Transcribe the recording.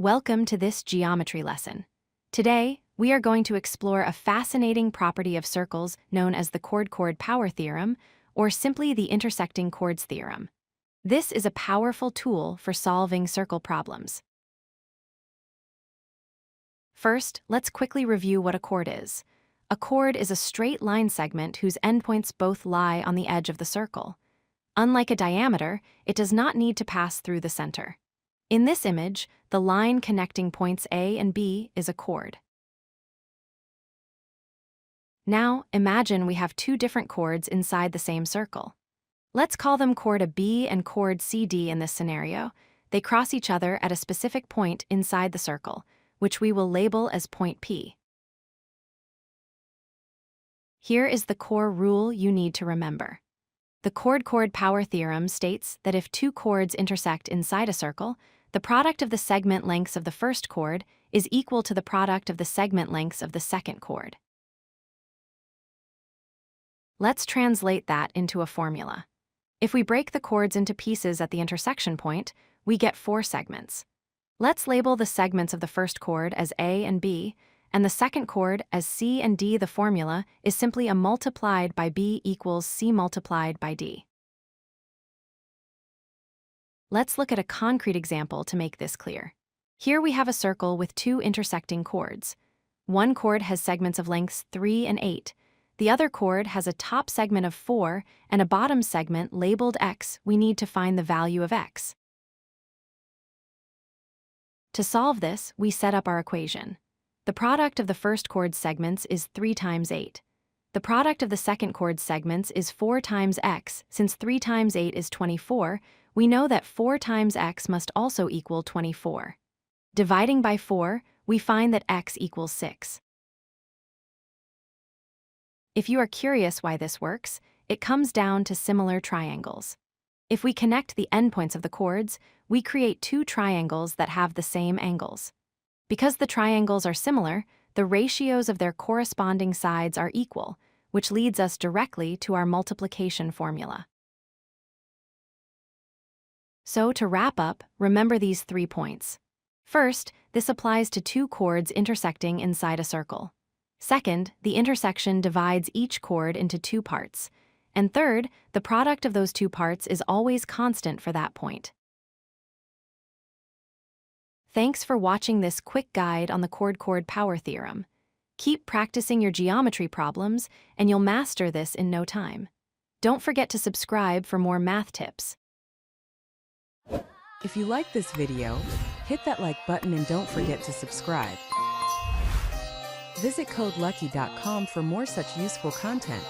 Welcome to this geometry lesson. Today, we are going to explore a fascinating property of circles known as the Chord-Chord Power Theorem, or simply the Intersecting Chords Theorem. This is a powerful tool for solving circle problems. First, let's quickly review what a chord is. A chord is a straight line segment whose endpoints both lie on the edge of the circle. Unlike a diameter, it does not need to pass through the center. In this image, the line connecting points A and B is a chord. Now, imagine we have two different chords inside the same circle. Let's call them chord AB and chord CD in this scenario. They cross each other at a specific point inside the circle, which we will label as point P. Here is the core rule you need to remember. The Chord-Chord Power Theorem states that if two chords intersect inside a circle, the product of the segment lengths of the first chord is equal to the product of the segment lengths of the second chord. Let's translate that into a formula. If we break the chords into pieces at the intersection point, we get 4 segments. Let's label the segments of the first chord as A and B, and the second chord as C and D. The formula is simply a multiplied by B equals C multiplied by D. Let's look at a concrete example to make this clear. Here we have a circle with two intersecting chords. One chord has segments of lengths 3 and 8. The other chord has a top segment of 4 and a bottom segment labeled X. We need to find the value of X. To solve this, we set up our equation. The product of the first chord's segments is 3 times 8. The product of the second chord's segments is 4 times X. Since 3 times 8 is 24, we know that 4 times X must also equal 24. Dividing by 4, we find that X equals 6. If you are curious why this works, it comes down to similar triangles. If we connect the endpoints of the chords, we create two triangles that have the same angles. Because the triangles are similar, the ratios of their corresponding sides are equal, which leads us directly to our multiplication formula. So to wrap up, remember these 3 points. First, this applies to two chords intersecting inside a circle. Second, the intersection divides each chord into 2 parts. And third, the product of those 2 parts is always constant for that point. Thanks for watching this quick guide on the Chord-Chord Power Theorem. Keep practicing your geometry problems, and you'll master this in no time. Don't forget to subscribe for more math tips. If you like this video, hit that like button and don't forget to subscribe. Visit CodeLucky.com for more such useful content.